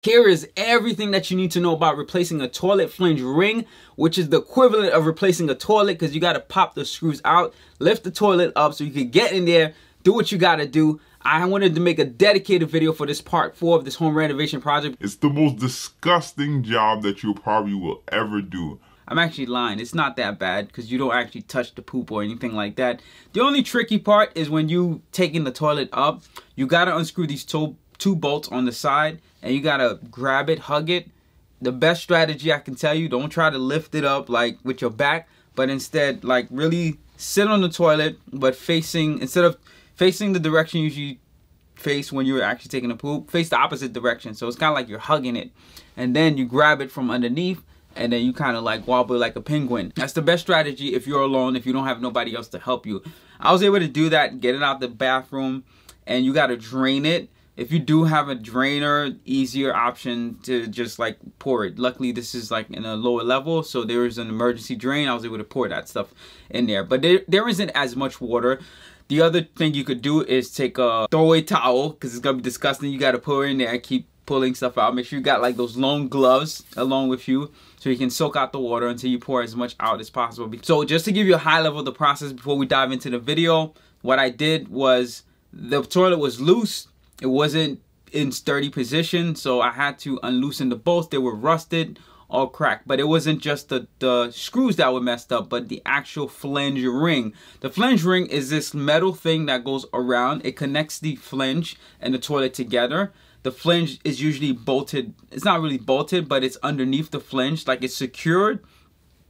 Here is everything that you need to know about replacing a toilet flange ring, which is the equivalent of replacing a toilet, because you got to pop the screws out, lift the toilet up so you can get in there, do what you got to do. I wanted to make a dedicated video for this part 4 of this home renovation project. It's the most disgusting job that you probably will ever do. I'm actually lying. It's not that bad because you don't actually touch the poop or anything like that. The only tricky part is when you taking the toilet up, you got to unscrew these two bolts on the side, and you got to grab it, hug it. The best strategy I can tell you, don't try to lift it up like with your back, but instead like really sit on the toilet, but instead of facing the direction you usually face when you're actually taking a poop, face the opposite direction. So it's kind of like you're hugging it, and then you grab it from underneath, and then you kind of like wobble like a penguin. That's the best strategy if you're alone, if you don't have nobody else to help you. I was able to do that, get it out the bathroom, and you got to drain it. If you do have a drainer, easier option to just like pour it. Luckily, this is like in a lower level, so there is an emergency drain. I was able to pour that stuff in there, but there isn't as much water. The other thing you could do is take a throwaway towel, because it's gonna be disgusting. You got to pour it in there and keep pulling stuff out. Make sure you got like those long gloves along with you, so you can soak out the water until you pour as much out as possible. So just to give you a high level of the process before we dive into the video, what I did was the toilet was loose. It wasn't in sturdy position, so I had to unloosen the bolts. They were rusted, all cracked. But it wasn't just the screws that were messed up, but the actual flange ring. The flange ring is this metal thing that goes around. It connects the flange and the toilet together. The flange is usually bolted. It's not really bolted, but it's underneath the flange, like it's secured.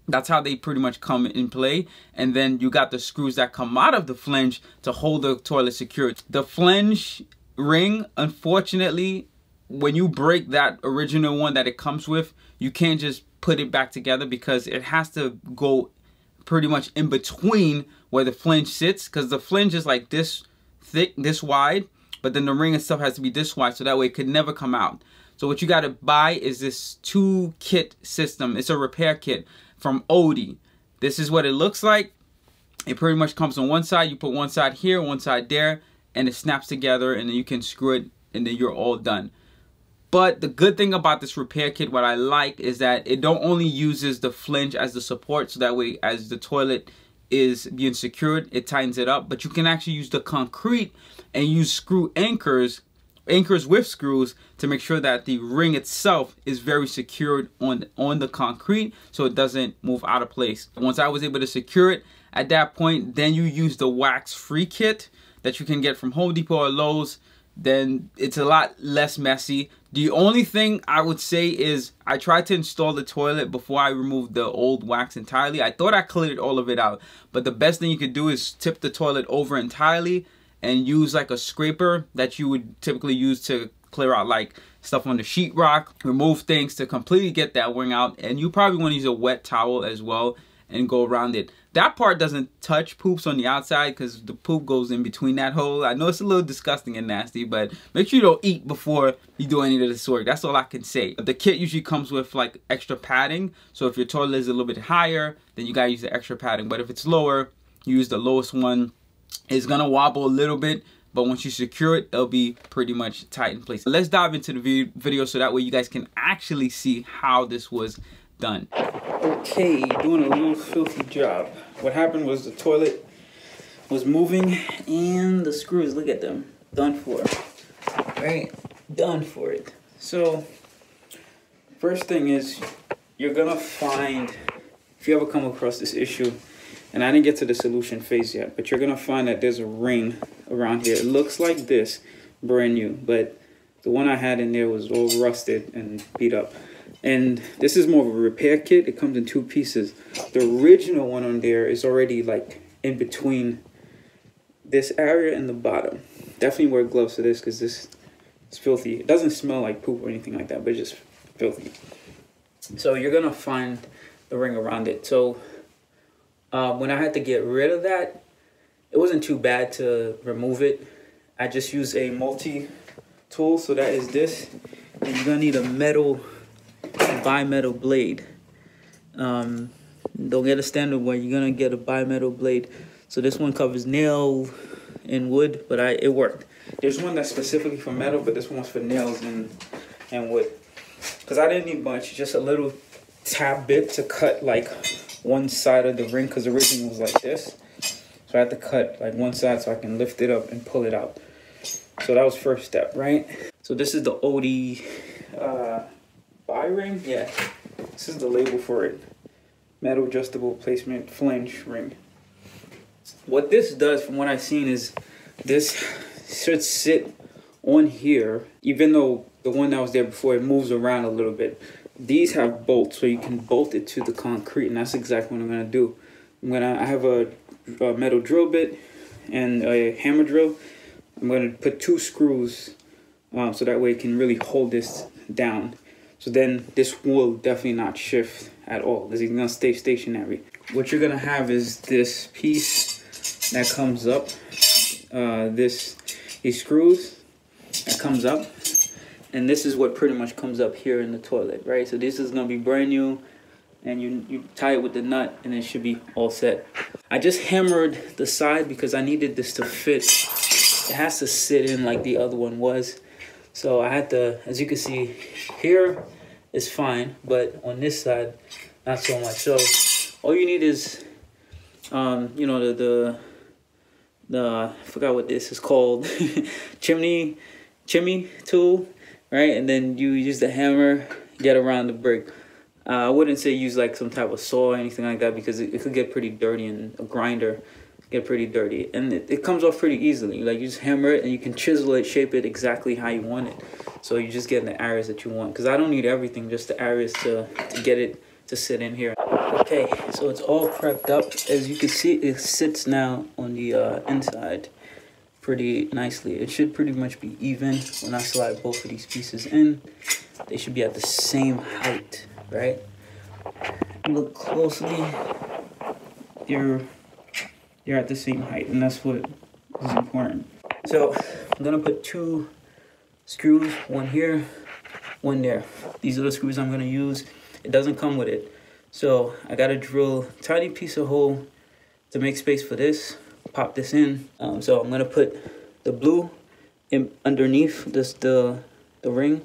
That's how they pretty much come in play. And then you got the screws that come out of the flange to hold the toilet secured. The flange ring, unfortunately, when you break that original one that it comes with, you can't just put it back together, because it has to go pretty much in between where the flange sits, because the flange is like this thick, this wide, but then the ring itself has to be this wide, so that way it could never come out. So what you got to buy is this 2-kit system. It's a repair kit from Odie. This is what it looks like. It pretty much comes on one side. You put one side here, one side there, and it snaps together, and then you can screw it, and then you're all done. But the good thing about this repair kit, what I like, is that it don't only uses the flange as the support, so that way as the toilet is being secured, it tightens it up, but you can actually use the concrete and use screw anchors with screws to make sure that the ring itself is very secured on the concrete, so it doesn't move out of place. Once I was able to secure it, at that point, then you use the wax free kit that you can get from Home Depot or Lowe's. Then it's a lot less messy. The only thing I would say is I tried to install the toilet before I removed the old wax entirely. I thought I cleared all of it out, but the best thing you could do is tip the toilet over entirely and use like a scraper that you would typically use to clear out like stuff on the sheetrock, remove things to completely get that wing out. And you probably want to use a wet towel as well and go around it. That part doesn't touch poops on the outside, because the poop goes in between that hole. I know it's a little disgusting and nasty, but make sure you don't eat before you do any of this work. That's all I can say. The kit usually comes with like extra padding, so if your toilet is a little bit higher, then you gotta use the extra padding. But if it's lower, you use the lowest one. It's gonna wobble a little bit, but once you secure it, it'll be pretty much tight in place. Let's dive into the video so that way you guys can actually see how this was done. Okay, doing a little filthy job. What happened was the toilet was moving and the screws, look at them, done for. Right, done for it. So first thing is, you're gonna find, if you ever come across this issue, and I didn't get to the solution phase yet, but you're gonna find that there's a ring around here. It looks like this, brand new, but the one I had in there was all rusted and beat up. And this is more of a repair kit. It comes in 2 pieces. The original one on there is already like in between this area and the bottom. Definitely wear gloves for this, because this is filthy. It doesn't smell like poop or anything like that, but it's just filthy. So you're gonna find the ring around it. So when I had to get rid of that, it wasn't too bad to remove it. I just used a multi-tool, so that is this. And you're gonna need a bi-metal blade. Don't get a standard one, you're gonna get a bi-metal blade. So this one covers nail and wood, but it worked. There's one that's specifically for metal, but this one's for nails and wood. because I didn't need much, just a little tab bit to cut like one side of the ring, because the original was like this. So I had to cut like one side so I can lift it up and pull it out. So that was first step, right? So this is the OD buy ring. Yeah, this is the label for it. Metal adjustable placement flange ring. What this does, from what I've seen, is this should sit on here, even though the one that was there before, it moves around a little bit. These have bolts, so you can bolt it to the concrete, and that's exactly what I'm gonna do. I have a metal drill bit and a hammer drill. I'm gonna put 2 screws so that way it can really hold this down. So then this will definitely not shift at all. This is gonna stay stationary. What you're gonna have is this piece that comes up, these screws that comes up, and this is what pretty much comes up here in the toilet, right? So this is gonna be brand new, and you tie it with the nut, and it should be all set. I just hammered the side because I needed this to fit. It has to sit in like the other one was. So I had to, as you can see, here is fine, but on this side, not so much. So all you need is, you know, the I forgot what this is called, chimney tool, right? And then you use the hammer, get around the brick. I wouldn't say use like some type of saw or anything like that, because it could get pretty dirty, and a grinder get pretty dirty. And it comes off pretty easily. Like, you just hammer it and you can chisel it, shape it exactly how you want it. So you just get the areas that you want. Because I don't need everything, just the areas to get it to sit in here. Okay, so it's all prepped up. As you can see, it sits now on the inside pretty nicely. It should pretty much be even when I slide both of these pieces in. They should be at the same height, right? Look closely. You're at the same height, and that's what is important. So I'm gonna put 2 screws, one here, one there. These are the screws I'm gonna use. It doesn't come with it, so I gotta drill a tiny piece of hole to make space for this. Pop this in. So I'm gonna put the blue in underneath this the ring,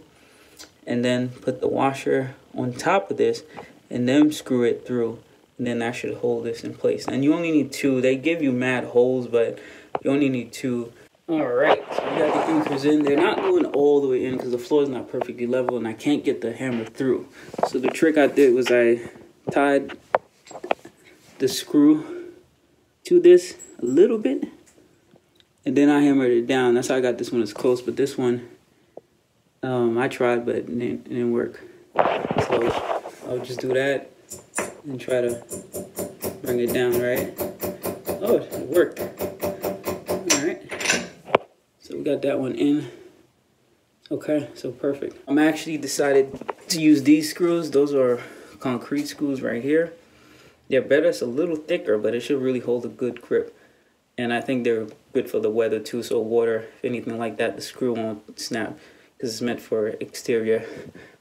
and then put the washer on top of this, and then screw it through, and then that should hold this in place. And you only need 2. They give you mad holes, but you only need 2. All right, so we got the anchors in. They're not going all the way in because the floor is not perfectly level, and I can't get the hammer through. So the trick I did was I tied the screw to this a little bit, and then I hammered it down. That's how I got this one as close, but this one, I tried, but it didn't work. So I'll just do that and try to bring it down, right? Oh, it worked. All right. So we got that one in. Okay, so perfect. I'm actually decided to use these screws. Those are concrete screws right here. They're better. It's a little thicker, but it should really hold a good grip. And I think they're good for the weather too, so water, if anything like that, the screw won't snap, because it's meant for exterior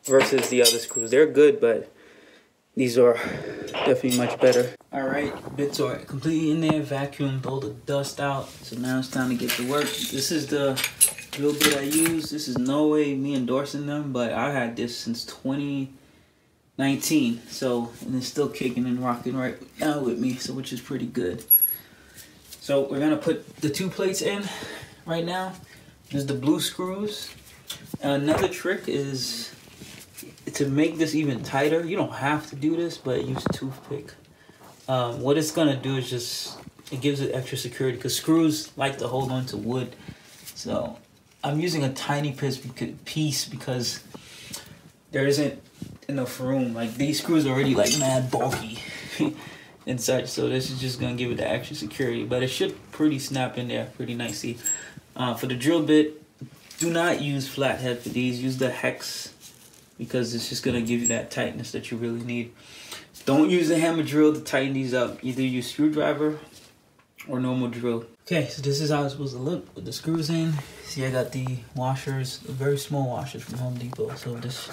versus the other screws. They're good, but these are definitely much better. All right, bits are completely in there, vacuumed all the dust out. So now it's time to get to work. This is the drill bit I use. This is no way me endorsing them, but I had this since 2019. So, and it's still kicking and rocking right now with me, so which is pretty good. So we're gonna put the 2 plates in right now. There's the blue screws. Another trick is to make this even tighter. You don't have to do this, but use a toothpick. What it's gonna do is just, it gives it extra security, because screws like to hold on to wood. So I'm using a tiny piece because there isn't enough room. Like, these screws are already like mad bulky and such, so this is just gonna give it the extra security, but it should pretty snap in there pretty nicely. For the drill bit, do not use flathead for these. Use the hex, because it's just gonna give you that tightness that you really need. Don't use a hammer drill to tighten these up. Either use screwdriver or normal drill. Okay, so this is how it's supposed to look with the screws in. See, I got the washers, very small washers from Home Depot, so this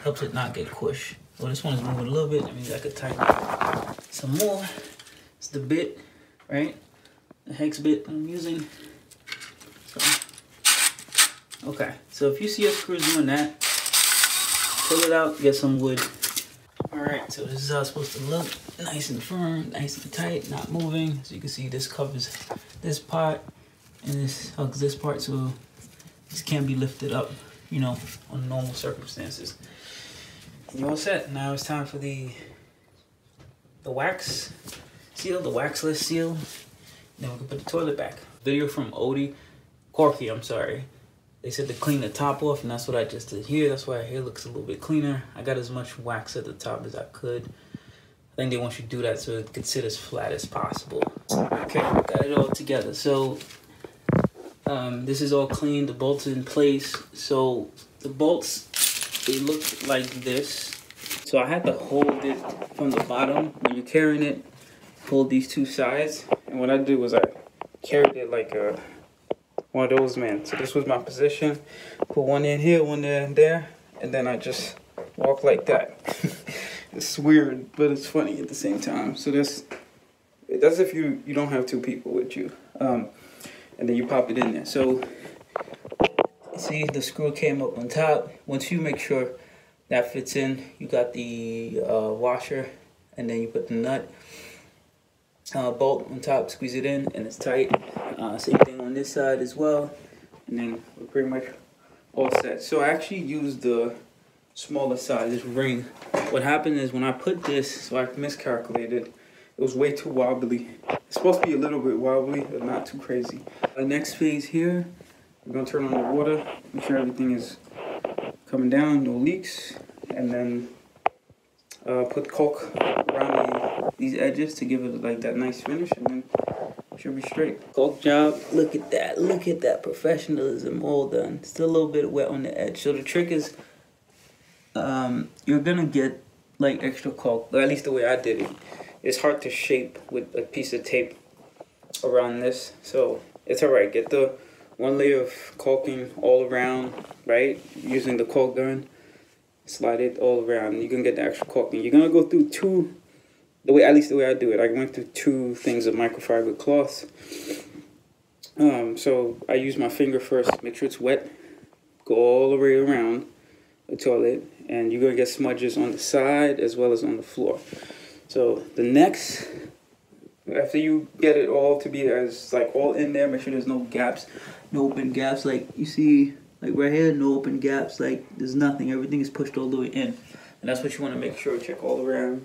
helps it not get squished. Well, this one is moving a little bit. That means I could tighten it some more. It's the bit, right? The hex bit I'm using. So, okay, so if you see us screws doing that, pull it out, get some wood. Alright, so this is how it's supposed to look. Nice and firm, nice and tight, not moving. So you can see this covers this part and this hugs this part, so this can be lifted up, you know, on normal circumstances. And you're all set. Now it's time for the wax seal, the waxless seal. Then we can put the toilet back. Video from Corky, I'm sorry. They said to clean the top off, and that's what I just did here. That's why here looks a little bit cleaner. I got as much wax at the top as I could. I think they want you to do that so it can sit as flat as possible. Okay, got it all together. So this is all clean. The bolts are in place. So the bolts, they look like this. So I had to hold it from the bottom. When you're carrying it, hold these two sides. And what I did was I carried it like one of those men. So this was my position. Put one in here, one there, and there. And then I just walk like that. It's weird, but it's funny at the same time. So that's if you don't have two people with you. And then you pop it in there. So see, the screw came up on top. Once you make sure that fits in, you got the washer, and then you put the nut bolt on top, squeeze it in, and it's tight. Same thing on this side as well, and then we're pretty much all set. So I actually used the smaller size, this ring. What happened is when I put this, so I miscalculated, it was way too wobbly. It's supposed to be a little bit wobbly, but not too crazy. The next phase here, we're gonna turn on the water, make sure everything is coming down, no leaks, and then put caulk around these edges to give it like that nice finish, and then it should be straight. Caulk job, look at that professionalism, all done. Still a little bit wet on the edge. So the trick is, you're gonna get like extra caulk, or at least the way I did it. It's hard to shape with a piece of tape around this, so it's alright. Get the one layer of caulking all around, right? Using the caulk gun, slide it all around. You can get the extra caulking. You're gonna go through at least the way I do it. I went through two things of microfiber cloths. So I use my finger first, make sure it's wet, go all the way around the toilet, and you're gonna get smudges on the side as well as on the floor. So the next, after you get it all to be as like all in there, make sure there's no gaps, no open gaps. Like you see, like right here, no open gaps. Like there's nothing. Everything is pushed all the way in, and that's what you want to make sure. Check all around.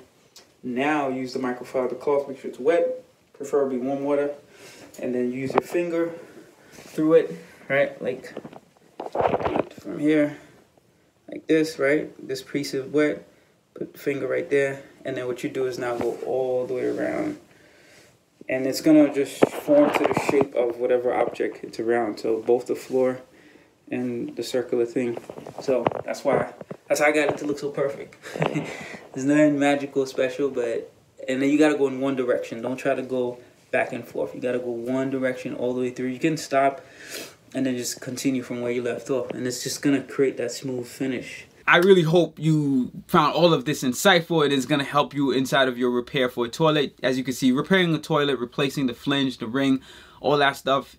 Now use the microfiber cloth. Make sure it's wet, preferably warm water, and then use your finger through it. Right, like from here, like this. Right, this piece is wet. Put the finger right there, and then what you do is now go all the way around, and it's gonna just form to the shape of whatever object it's around. So both the floor and the circular thing. So that's how I got it to look so perfect. There's nothing magical, special, and then you gotta go in one direction. Don't try to go back and forth. You gotta go one direction all the way through. You can stop and then just continue from where you left off, and it's just gonna create that smooth finish. I really hope you found all of this insightful. It is going to help you inside of your repair for a toilet. As you can see, repairing a toilet, replacing the flange, the ring, all that stuff,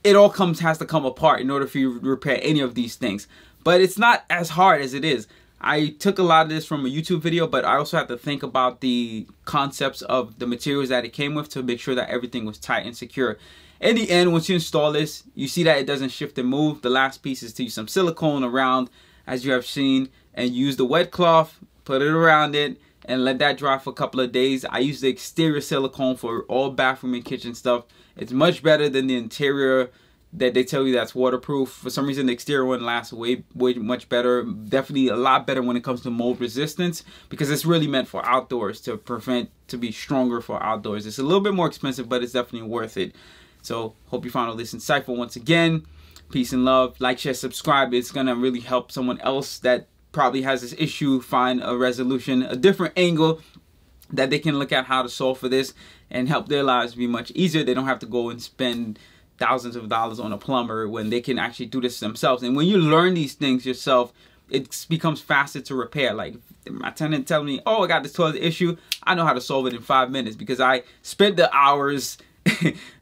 it all has to come apart in order for you to repair any of these things. But it's not as hard as it is. I took a lot of this from a YouTube video, but I also had to think about the concepts of the materials that it came with to make sure that everything was tight and secure. In the end, once you install this, you see that it doesn't shift and move. The last piece is to use some silicone around, as you have seen, and use the wet cloth, put it around it, and let that dry for a couple of days. I use the exterior silicone for all bathroom and kitchen stuff. It's much better than the interior that they tell you that's waterproof. For some reason, the exterior one lasts way much better. Definitely a lot better when it comes to mold resistance, because it's really meant for outdoors, to be stronger for outdoors. It's a little bit more expensive, but it's definitely worth it. So hope you found all this insightful. Once again, peace and love. Like, share, subscribe. It's gonna really help someone else that probably has this issue find a resolution, a different angle that they can look at how to solve for this, and help their lives be much easier. They don't have to go and spend thousands of dollars on a plumber when they can actually do this themselves. And when you learn these things yourself, it becomes faster to repair. Like my tenant tells me, oh, I got this toilet issue, I know how to solve it in 5 minutes because I spent the hours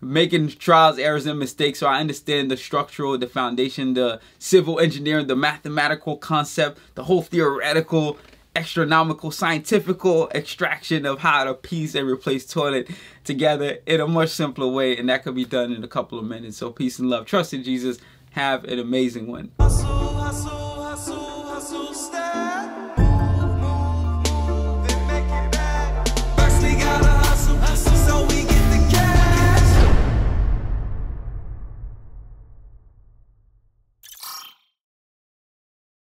making trials, errors, and mistakes. So I understand the structural, the foundation, the civil engineering, the mathematical concept, the whole theoretical, astronomical, scientifical extraction of how to piece and replace toilet together in a much simpler way. And that could be done in a couple of minutes. So peace and love. Trust in Jesus. Have an amazing one.